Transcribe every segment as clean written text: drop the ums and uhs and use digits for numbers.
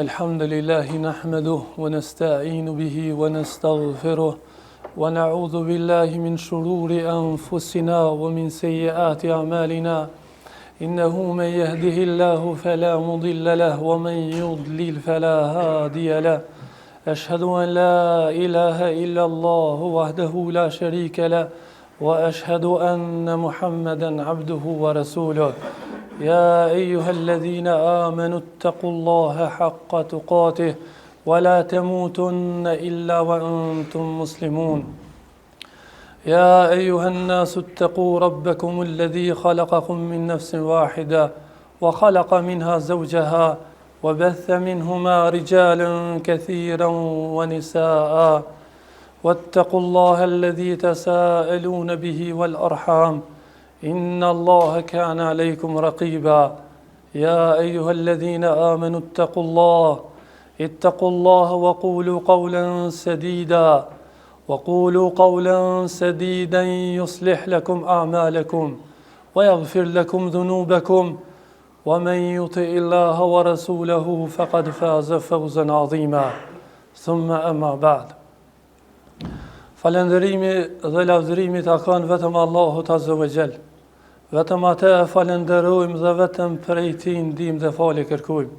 الحمد لله نحمده ونستعين به ونستغفره ونعوذ بالله من شرور أنفسنا ومن سيئات أعمالنا إنه من يهده الله فلا مضل له ومن يضلل فلا هادي له أشهد أن لا إله إلا الله وحده لا شريك له وأشهد أن محمدا عبده ورسوله يا أيها الذين آمنوا اتقوا الله حق تقاته ولا تموتن إلا وأنتم مسلمون يا أيها الناس اتقوا ربكم الذي خلقكم من نفس واحدة وخلق منها زوجها وبث منهما رجالا كثيرا ونساء واتقوا الله الذي تساءلون به والأرحام إن الله كان عليكم رقيبا يا أيها الذين آمنوا اتقوا الله وقولوا قولا سديدا يصلح لكم أعمالكم ويغفر لكم ذنوبكم ومن يطع الله ورسوله فقد فاز فوزا عظيما ثم أما بعد Falëndërimi dhe lavdërimi takon vetëm Allahut Azza wa Jall. Vetëm atë e falenderojmë dhe vetëm prej tij ndihmë dhe falje kërkojmë.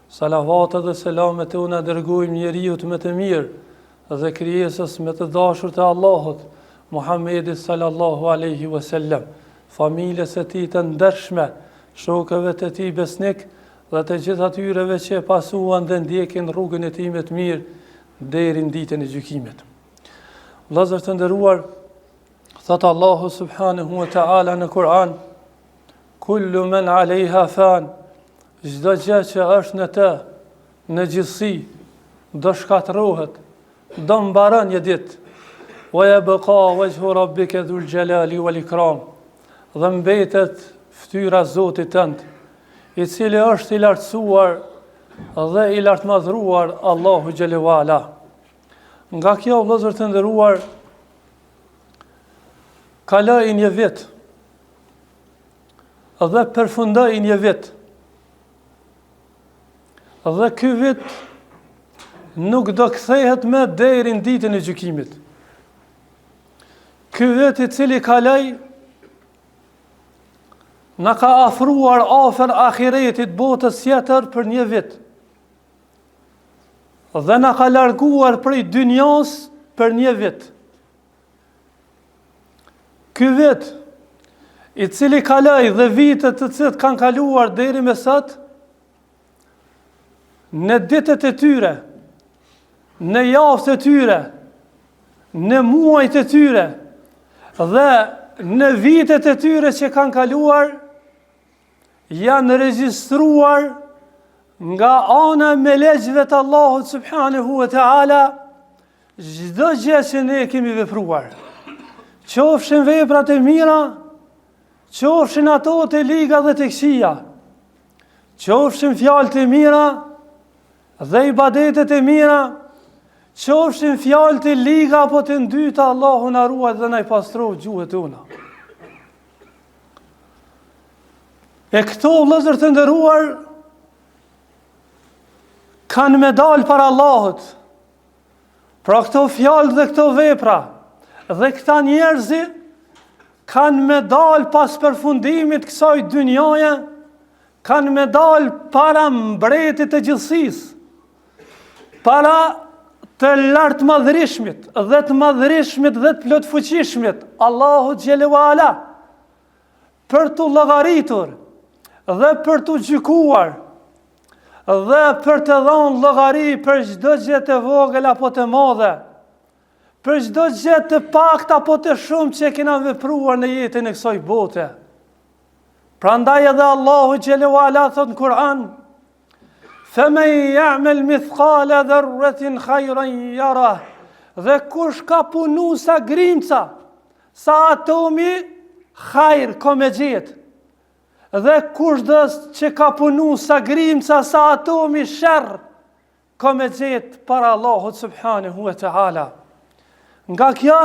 Salavatet dhe selamet e una dërgojmë njeriut më të mirë dhe krijesës më të dashur të Allahut, Muhammedit sallallahu alaihi wasallam, familjes së tij të ndershme, shokëve të tij besnik dhe të gjithë atyreve që pasuan dhe ndjekin rrugën e tij më të mirë deri në ditën e gjykimit. Vëllezër të nderuar, thot Allahu subhanahu wa ta'ala në Kur'an: Kullu men alejha fan, çdo gjë që është në të, në gjithësi, do shkatërrohet, do mbaron një ditë. Wa yabqa wajhu rabbika dhul jalali wal ikram. Dhe mbetet fytyra e Zotit tënd, i cili është i lartësuar dhe i lartëmadhruar Allahu xhelalu ala. Nga kjo, vëllezër të nderuar, kaloi një vit dhe përfundoi një vit. Dhe ky vit nuk do kthehet më deri në ditën e gjykimit. Ky vit i cili kaloi na ka afruar afër ahiretit, botës tjetër, për një vit. Dhe na ka larguar prej dynjas për një vit. Ky vit, i cili kaloi dhe vitet të cilët kanë kaluar deri me sot, në ditët e tyre, në javët e tyre, në muajt e tyre dhe në vitet e tyre që kanë kaluar, janë regjistruar nga ana me legjëve të Allahut subhanahu wa ta'ala çdo gjë që ne kemi vepruar. Qofshin veprat e mira, qofshin ato të liga dhe të këqija, qofshin fjalët e mira dhe ibadetet e mira, qofshin fjalët e liga apo të ndyta, Allahu na ruaj dhe na i pastroj gjuhët tona. E këto, vëllezër të nderuar, kanë me dalë para Allahut. Pra këto fjalë dhe këto vepra dhe këta njerëzi kanë me dalë pas përfundimit kësaj dynjaje, kanë me dalë para mbretit të gjithësisë, para të lartë madhërishmit dhe të madhërishmit dhe të plot fuqishmit, Allahu xhelalu ala, për të llogaritur dhe për të gjykuar dhe për të dhënë llogari për çdo gjë të vogël apo të madhe, për çdo gjë të paktë apo të shumë që kena vepruar në jetën e kësaj bote. Prandaj edhe Allahu xhelalu ala thot në Kur'an: "Faman ya'mal mithqala dharratin khayran yarah." Dhe kush ka punu sa grimca, sa atomi, hajr ka me gjetë. Dhe kush që ka punu sa grimca, sa atomi, sherr, ka me gjetë para Allahut subhanahu wa ta'ala. Nga kjo,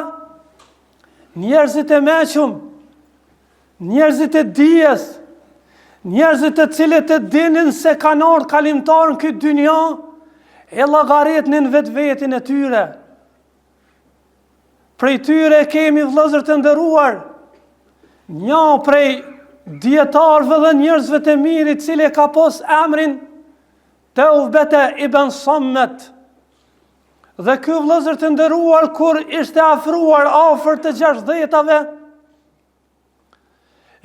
njerëzit e meqëm, njerëzit e dijes, njerëzit e cilët e dinin se kanë ardhur kalimtar në këtë dynja, e llogaritnin vetvetin e tyre. Prej tyre kemi vëllezër të nderuar, një prej dietarëve dhe njerëzve të mirë i cili ka pas emrin Teubete ibn Sammet. Dhe ky vëllezër të nderuar kur ishte afruar afër të 60-tave,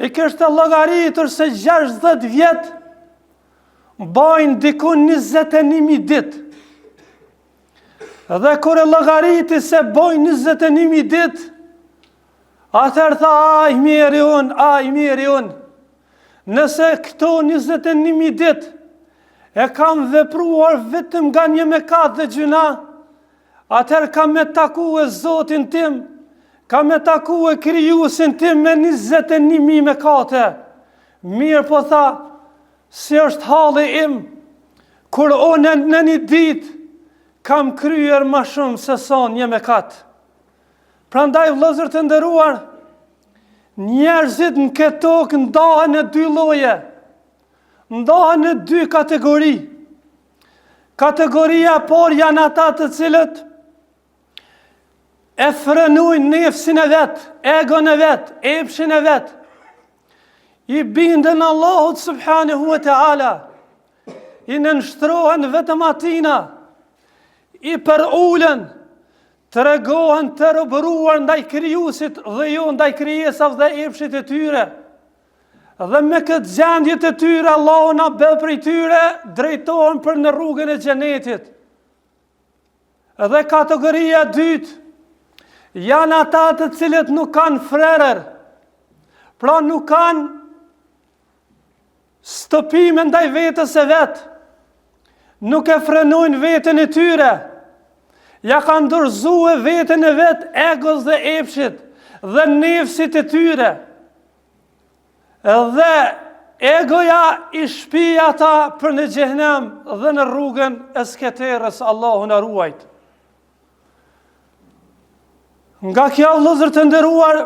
i kishte llogaritur se 60 vjet bajnë dikun 21.000 ditë. Dhe kur e llogariti se bojnë 21.000 ditë, atëherë tha, ai miri unë, nëse këto 21.000 ditë e kam vepruar vetëm nga një mëkat dhe gjuna, atëherë kam me taku e Zotin tim, kam me taku e krijuesin tim me 21.000 mëkate. Mirë po tha, si është halli im, kur unë në një ditë kam kryer më shumë se sa një mëkat. Prandaj vëllezër të nderuar, njerëzit në këtë tokë ndahen në dy lloje, ndahen në dy kategori. Kategoria por janë ata të cilët e frenojnë nefsin e vet, egon e vet, epshin e vet, i bindën Allahut subhanahu wa ta'ala, i nënshtrohen vetëm atina, i përulen, të regohen të rëbëruar ndaj krijuesit dhe jo ndaj krijesave dhe epshit e tyre. Dhe me këtë gjendje të tyre, Allahu na bëj prej tyre, drejtohen për në rrugën e xhenetit. Dhe kategoria dytë, janë ata të cilët nuk kanë frerer, pra nuk kanë stopime ndaj vetës e vetë, nuk e frenojnë vetën e tyre, ja kanë dorëzuar vetën e vetë egos dhe epshit dhe nefsit e tyre. Dhe egoja i shpi ata për në xhehenem dhe në rrugën e sketerës, Allahu na ruajt. Nga kjo vëllezër të nderuar,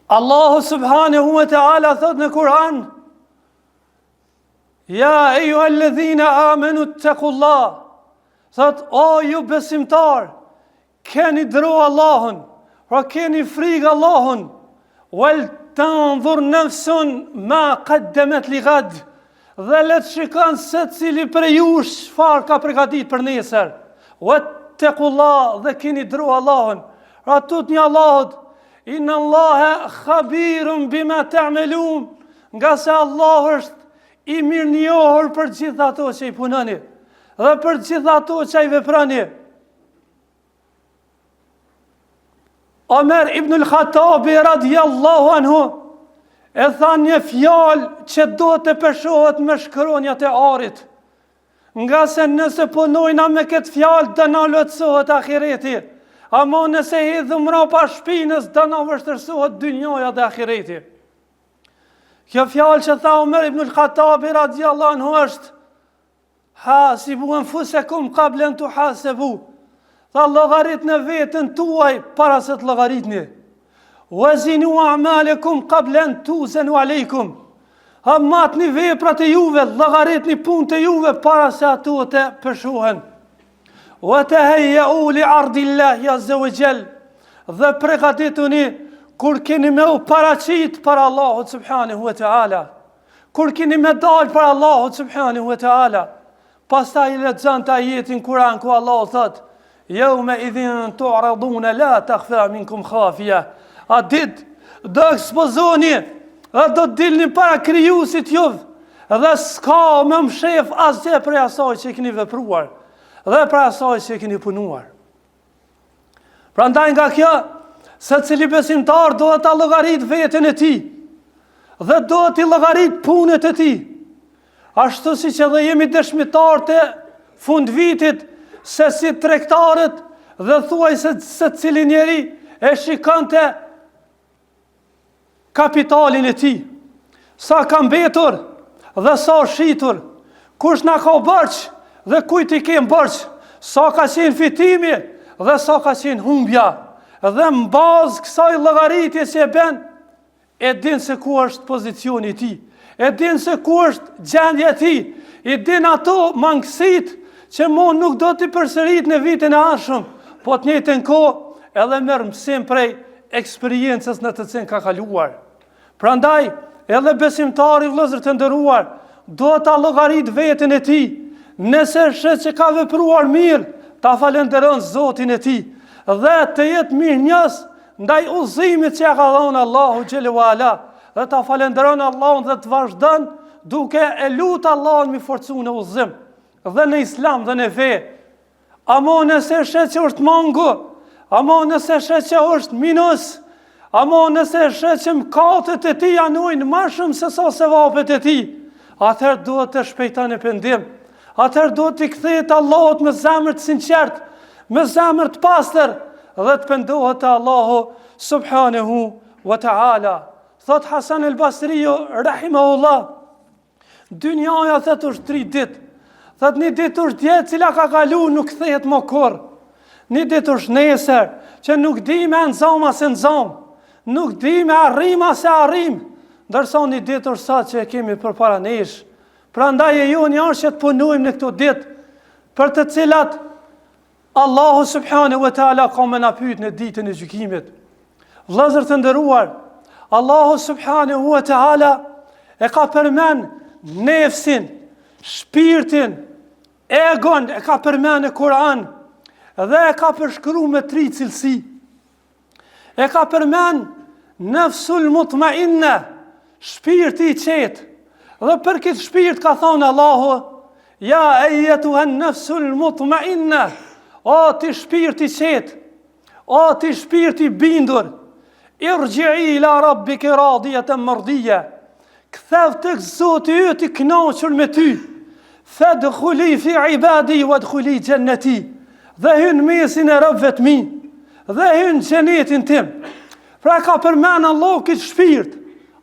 Allahu subhanahu wa ta'ala thot në Kur'an, ja ejuhalladhina amanu ttaqullah, thot, o ju besimtar, keni dru Allahun, pra keni frikë Allahun, wal tanzur nafsun ma qaddamat li ghad, dhe le të shikon se cili prej jush çfarë ka përgatitur për nesër. Wattaqullah, dhe keni dru Allahun. Pra tut një Allahut, inna Allaha khabirun bima ta'malun, nga se Allah është i mirënjohur për gjithë ato që i punoni dhe për gjithë ato që i veproni. Omer ibn al-Khattabi radhiyallahu anhu e tha një fjalë që do të peshohet me shkronjat e arit, nga se nëse punojna me këtë fjalë do na lotësohet ahireti, ama nëse hedhëm mrapa shpinës do na vështirësohet dynjaja dhe ahireti. Kjo fjalë që tha Omer ibn al-Khattabi radhiyallahu anhu është hasibu anfusakum qabla an tuhasabu. Tha llogaritni veten tuaj para se të llogaritni. Wazinu a'malakum qabla an tuzanu alaykum. Matni veprat e juve, llogaritni punët e juve para se ato të peshohen. Wa tahayya'u li 'ardillahi azza wa jall. Dhe përgatituni kur keni me u paraqit për Allahut subhanahu wa ta'ala, kur keni me dal për Allahut subhanahu wa ta'ala. Pastaj i lexon të ajetin Kur'an ku Allah thot, yawma idhin tu'raduna la takhfa minkum khafiya. A dit do ekspozoni dhe do të dilni para krijuesit juve dhe s'ka më mshef asgjë për asaj që keni vepruar dhe për asaj që keni punuar. Prandaj nga kjo, se cili besimtar do të llogarit veten e tij dhe do të llogarit punët e tij. Ashtu si që dhe jemi dëshmitar të fund vitit se si tregtarët dhe thuaj se cili njeri e shikonte kapitalin e tij, sa ka mbetur dhe sa shitur, kush na ka bërç dhe kujt i kem bërç, sa ka qenë fitimi dhe sa ka qenë humbja. Dhe në bazë kësaj llogaritje që e ben, e din se ku është pozicioni i tij, e din se ku është gjendja e tij, i din ato mangësit që mo nuk do t'i përsërit në vitin e ardhshëm, po të njëjtën kohë edhe merr mësim prej eksperiencës në të cilën ka kaluar. Prandaj, edhe besimtari, vëllezër të nderuar, do ta llogarit veten e tij, nëse shet që ka vepruar mirë, ta falenderon Zotin e tij dhe të jetë mirënjohës ndaj udhëzimit që ja ka dhënë Allahu xhelalu ala, dhe ta falenderon Allahun dhe të vazhdon duke e lutë Allahun mi forcu në udhëzim dhe në islam dhe në fe. Amo nëse shet që është mangu, amo nëse shet që është minus, amo nëse shet që mëkatet e tij janojnë më shumë se sa sevapet e tij, atëherë duhet të shpejton në pendim. Atëherë duhet të kthehet Allahut me zemër të sinqert, me zemër të pastër dhe të pendohet te Allahu subhanahu wa ta'ala. Thot Hasan el-Basriu rahimahullah, dynjaja thot është 3 ditë. Thot një ditë është dje cila ka kalu nuk kthehet më kurrë. Një ditë është nesër që nuk di me nxam as nxam, nuk di me arrim as arrim, ndërsa një ditë është sa që e kemi përpara nesh. Prandaj e joni është që të punojmë në këto ditë për të cilat Allahu subhanahu wa ta'ala ka më na pyet në ditën e gjykimit. Vëllezër të nderuar, Allahu subhanahu wa ta'ala e ka përmend nefsin, shpirtin, egon, e ka përmend në Kur'an dhe e ka përshkruar me 3 cilësi. E ka përmend nafsul mutma'inna, shpirti i qetë. Dhe për këtë shpirt ka thonë Allahu, ja ayyatuhan nafsul mutma'inna, o ti shpirti i qetë, o ti shpirti i bindur, irji'i ila rabbiki radiyatan mardiyya, kthev tek Zoti yt i kënaqur me ty, fadkhuli fi ibadi wadkhuli jannati, dhe hyn mesin e robëve të mi, dhe hyn xhenetin tim. Pra ka përmend Allahu këtë shpirt,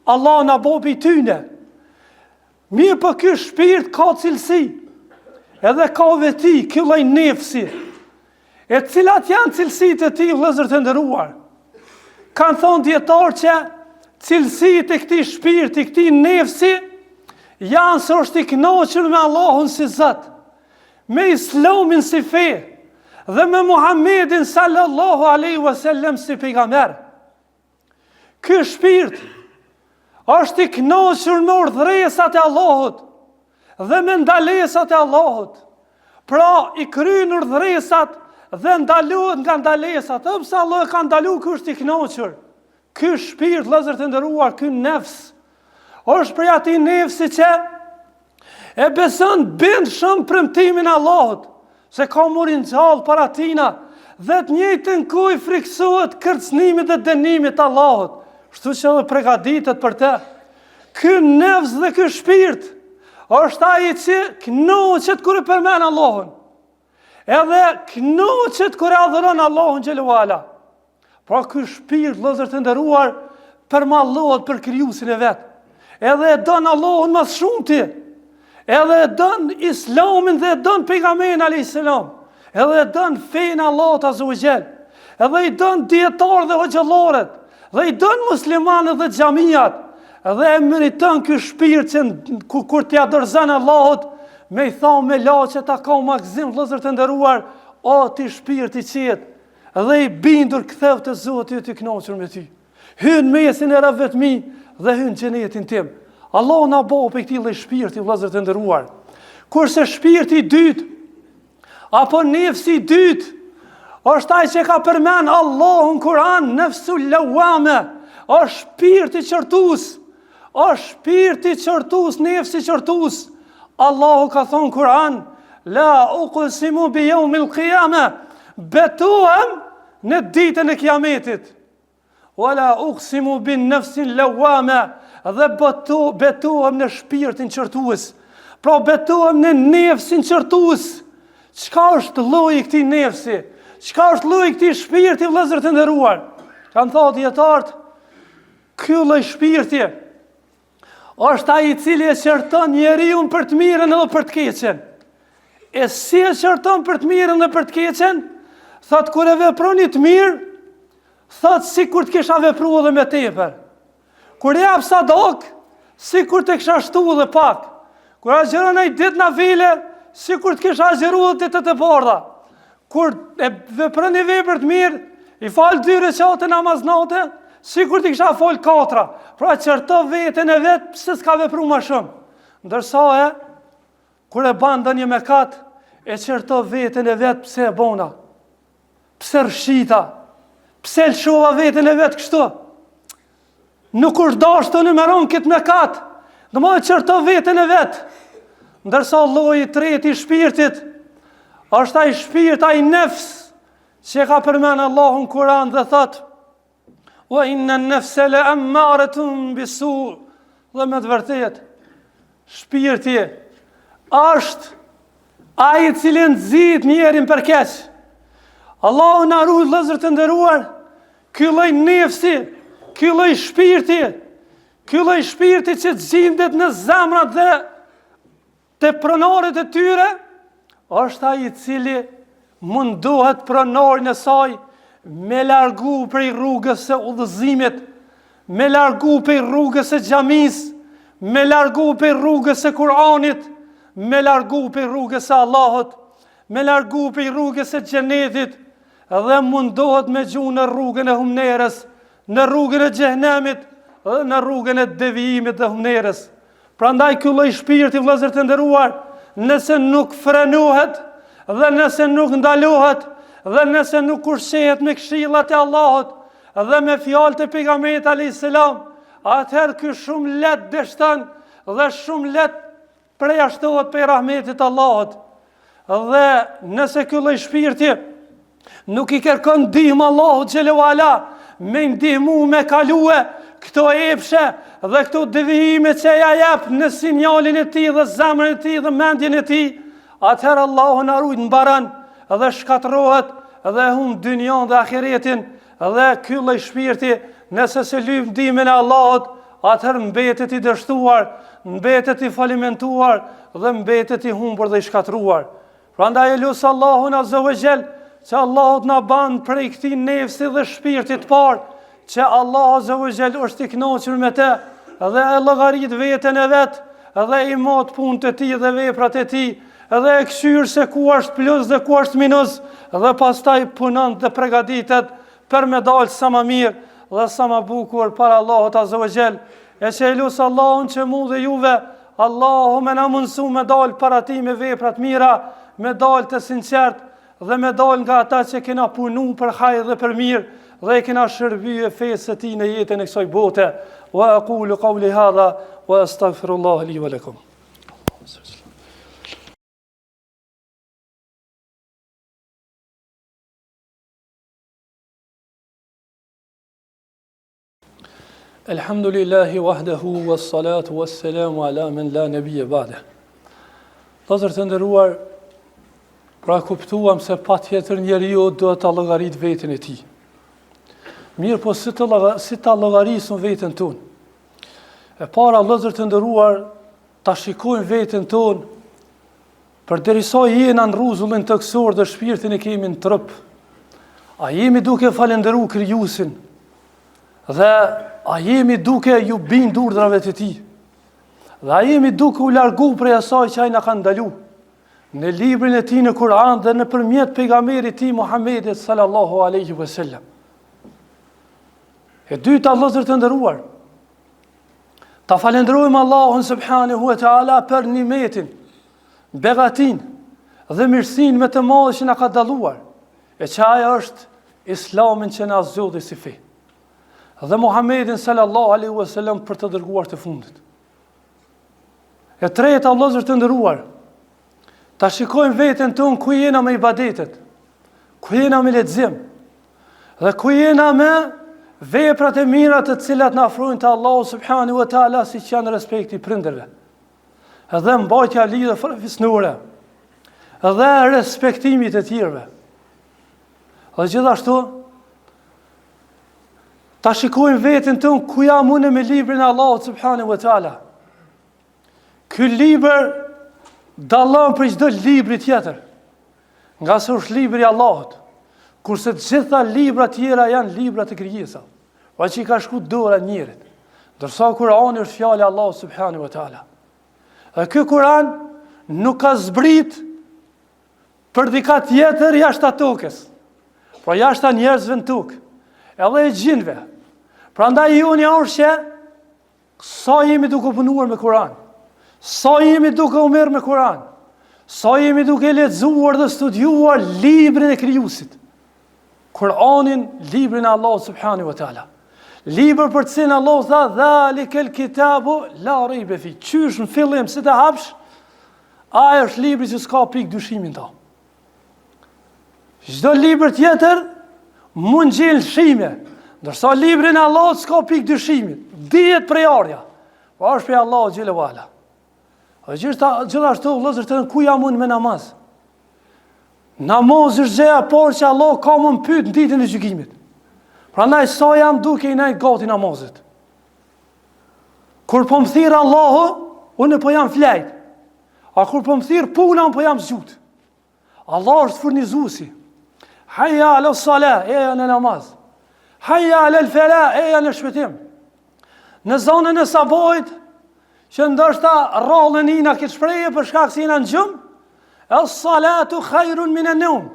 Allah na bobi tyne. Mirë për ky shpirt ka cilësi, edhe ka veti, ky lloj nefsi, e cilat janë cilësitë e tij, vëllezër të nderuar. Kanë thonë dietar që cilësitë e këtij shpirti, këtij nefsi, janë se është i kënaqur me Allahun si Zot, me Islamin si fe, dhe me Muhammedin sallallahu alaihi wasallam si pejgamber. Ky shpirt është i kënaqur me urdhëresat e Allahut dhe me ndalesat e Allahut. Pra i kryen urdhëresat dhe ndalohet nga ndalesat. Pse Allah e ka ndaluar, ky është i kënaqur. Ky shpirt, vëllezër të nderuar, ky nefs, është prej atij nefsi që e beson bind shumë premtimin e Allahut, se ka murin gjallë para tina, dhe të njëjtën kohë friksohet kërcënimit dhe dënimit të Allahut. Kështu që edhe përgatitet për të. Ky nefs dhe ky shpirt është ai që kënaqet kur e përmend Allahun, edhe kënaqet kur e adhuron Allahun xhelalu ala. Pra ky shpirt, vëllezër të nderuar, përmallohet për krijuesin e vet. Edhe e don Allahun më shumë ti. Edhe e don Islamin dhe e don pejgamberin alayhis salam. Edhe e don fen Allahut azza wa jall. Edhe i don dietar dhe hoxhallarët. Dhe i don muslimanët dhe xhamiat. Dhe e meriton ky shpirt që kur t'i adorzon Allahut, me i thonë me laqe ta ka magzim, vëllezër të nderuar, o ti shpirt i qetë, dhe i bindur ktheu te Zoti i kënaqur me ty. Hyn mesin e robëve të mi dhe hyn xhenetin tim. Allahu na bëu për këtij lloj shpirti, vëllezër të nderuar. Kurse shpirti i dytë, apo nefsi i dytë, është ai që ka përmend Allahu në Kur'an, nafsul lawame, është shpirti qortus, është shpirti qortus, nefsi qortus. Allahu ka thonë në Kur'an, la uqsimu bi yawmil qiyama, betohem në ditën e kiametit. Wala uqsimu bin nafsil lawame, dhe betohem në shpirtin qortues. Pra betohem në nefsin qortues. Çka është lloji i këtij nefsi? Çka është lloji i këtij shpirti, vëllezër të nderuar? Kan thënë dietarët, ky lloj shpirti është ai i cili e qorton njeriu për të mirën edhe për të keqen. E si e qorton për të mirën dhe për të keqen? Thot kur e veproni të mirë, thot sikur të kisha vepruar edhe më tepër. Kur jap sadak, si kur të kisha shtu dhe pak. Kur agjeron e i dit na file, si kur të kisha agjeru dhe të bardha. Kur e vepron i vepër të mirë, i falë 2 recate namaznate, si kur të kisha falë 4. Pra qërto vetën e vetë, pse s'ka vepru ma shumë. Ndërsa kur e ban ndonjë mëkat, e qërto vetën e vetë, pse e bona. Pse rshita, pse lëshova vetën e vetë kështu. Nuk është dash të nëmeron këtë mëkat, dhe më e qërto vetën e vetë. Ndërsa lloji i tretë i shpirtit, është ai shpirt, ai nefs, që ka përmenë Allahu në Kur'an dhe thot, wa inna an-nafsa la'ammaratun bisu', dhe me të vërtet, shpirti është ai i cili nxit njerin për keq. Allahu na ruaj vëllezër të nderuar, ky lloj nefsi, ky lloj shpirti që gjendet në zemrat dhe të pronarit e tyre, është ai i cili mundohet pronarin e saj me largu prej rrugës së udhëzimit, me largu prej rrugës së xhamis, me largu prej rrugës së Kur'anit, me largu prej rrugës së Allahut, me largu prej rrugës së xhenetit, dhe mundohet me gjunë në rrugën e humnerës, në rrugën e xhenemit, dhe në rrugën e devijimit dhe humnerës. Prandaj ky lloj shpirti, vëllezër të nderuar, nëse nuk frenohet dhe nëse nuk ndalohet dhe nëse nuk ushqehet me këshillat e Allahut dhe me fjalët e pejgamberit alayhis salam, atëherë ky shumë lehtë dështon dhe shumë lehtë përjashtohet prej rahmetit të Allahut. Dhe nëse ky lloj shpirti nuk i kërkon ndihmë Allahut xhelalu ala, me ndihmu me kalue këto epshe dhe këto devijime që ja jep në sinjalin e tij dhe zemrën e tij dhe mendjen e tij, atëherë Allahu na ruaj mbaron dhe shkatërrohet dhe humb dynjan dhe ahiretin. Dhe ky lloj shpirti, nëse se lyp ndihmën e Allahut, atëherë mbetet i dështuar, mbetet i falimentuar dhe mbetet i humbur dhe i shkatëruar. Prandaj lut Allahun azza wa jall që Allahut na ban prej këtij nefsi dhe shpirtit të parë, që Allah azza wa jall është i kënaqur me të dhe e llogarit veten e vet dhe i mot punët e tij dhe veprat e tij dhe e këshyr se ku është plus dhe ku është minus dhe pastaj punon dhe përgatitet për me dalë sa më mirë dhe sa më bukur para Allahut azza wa jall. E që lut Allahun që mu dhe juve, Allahu më na mundësu me dalë para tij me vepra të mira, me dalë të sinqert dhe me dalë nga ata që kena punu për hajër dhe për mirë dhe kena shërbyer fesë së tij në jetën e kësaj bote. Wa aqulu qawli hadha wa astaghfirullah li wa lakum. Elhamdulillahi wahdahu wassalatu wassalamu ala man la nabiyya ba'da. Vëllezër të nderuar, pra kuptuam se patjetër njeriu duhet ta llogarit veten e tij. Mirë, po si ta llogarisëm veten tonë? E para, vëllezër të nderuar, ta shikojmë veten tonë përderisa jena në rrezullin toksor dhe shpirtin e kemi në trup. A jemi duke falendëruar Krijuesin dhe a jemi duke ju bindur urdhrave të tij? Dhe a jemi duke u largu prej asaj që ai na ka ndalu në librin e tij në Kur'an dhe nëpërmjet pejgamberit tij Muhammedit sallallahu alaihi wasallam? E dyta, vëllezër të nderuar, ta falenderojmë Allahun subhanahu wa taala për nimetin, begatin dhe mirësinë më të madhe që na ka dalluar, e që ajo është Islamin që na zgjodhi si fe, dhe Muhammedin sallallahu alaihi wasallam për të dërguar të fundit. E treta, vëllezër të nderuar, ta shikojmë veten tonë ku jena me ibadetet, ku jena me lexim, dhe ku jena me veprat e mira të cilat na afrojnë te Allahu subhanahu wa taala, siç janë respekti prindërve, dhe mbajtja lidhë fisnore, dhe respektimi të tjerëve. Dhe gjithashtu ta shikojmë veten tonë ku jam unë me librin e Allahut subhanahu wa taala. Ky libër dallon prej çdo libri tjetër, nga se është libri i Allahut, kurse të gjitha libra tjera janë libra të krijesave, pa që i ka shku dora njerit. Dërsa Kurani është fjala e Allahut subhanahu wa taala. Dhe ky Kur'an nuk ka zbrit për dika tjetër jashtë tokës, por jashtë njerëzve në tokë, edhe e gjinve. Prandaj unë është që sa jemi duke punuar me Kur'an, sa jemi duke u merr me Kur'an, sa jemi duke lexuar dhe studiuar librin e Krijuesit. Kur'anin, librin e Allahut subhanahu wa taala. Libër për të cilin Allah tha, "Dhalikal kitabu la rayba fi." Qysh në fillim si të hapsh, ai është libri që s'ka pikë dyshimin ta. Çdo libër tjetër mund gjel shime, ndërsa librin e Allahut s'ka pikë dyshimit. Dihet prej ardha. Po është prej Allahut xhelalu ala. Gjithashtu vëllezër të ku jam unë me namaz. Namaz është gjëja e parë që Allah ka më pyet në ditën e gjykimit. Prandaj sa jam duke i nejt gati namazit. Kur po më thirr Allahu, unë po jam flajt. A kur po më thirr puna, unë po jam zgjut. Allah është furnizuesi. Hayya ala salah, eja në namaz. Hayya ala falah, eja në shpëtim. Në zonën e sabahit, që ndoshta rrallën ina këtë shprehje për shkak se jena në gjumë, as-salatu khairun min an-nawm.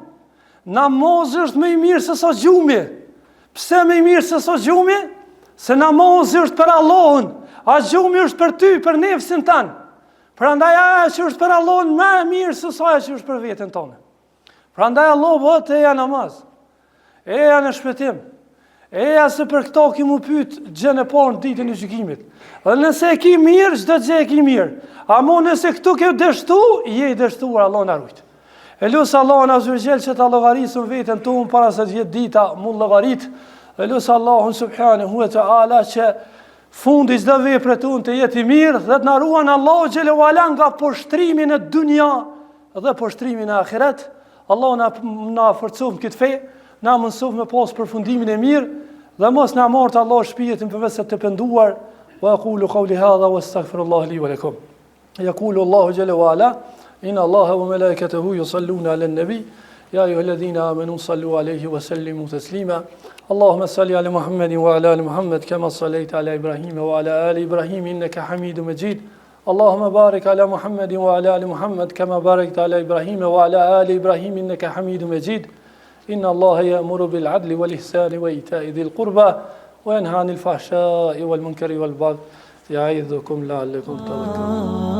Namazi është më i mirë se sa gjumi. Pse më i mirë se sa gjumi? Se namazi është për Allahun, a gjumi është për ty, për nefsin tanë. Prandaj ajo që është për Allahun më e mirë se sa ajo që është për veten tonë. Prandaj Allah bëhet eja namaz, eja në shpëtim, eja se për këto ki mu pyet gjën e parë në ditën e gjykimit. Dhe nëse e ki mirë, çdo gjë e ki mirë. Amo nëse këtu ke dështu, je i dështuar, Allah na rujt. E lusë Allahun azhajal që ta llogarisën veten tonë para se të jetë dita mund llogarit. E lusë Allahun subhanahu wa taala që fundi çdo vepre tonë të jetë i mirë dhe të na ruan Allahu xhelalu ala nga poshtrimin e dunja dhe poshtrimin e ahiret. Allah na forcoft këtë fe, na mësof me pas përfundimin e mirë dhe mos na marrë Allah shpirtin përveç se të penduar. Wa aqulu qawli hadha wastaghfirullaha li wa lakum. Yaqulu Allahu jalla wa ala inna Allaha wa malaikatahu yusalluna 'alan nabi ya ayyuhalladhina amanu sallu 'alayhi wa sallimu taslima. Allahumma salli 'ala Muhammadin wa 'ala ali Muhammad kama sallaita 'ala Ibrahim wa 'ala ali Ibrahim innaka Hamidum Majid. اللهم بارك على محمد وعلى آل محمد كما باركت على إبراهيم وعلى آل إبراهيم إنك حميد مجيد إن الله يأمر بالعدل والإحسان وإيتاء ذي القربى وينهى عن الفحشاء والمنكر والبغي يعظكم لعلكم تذكرون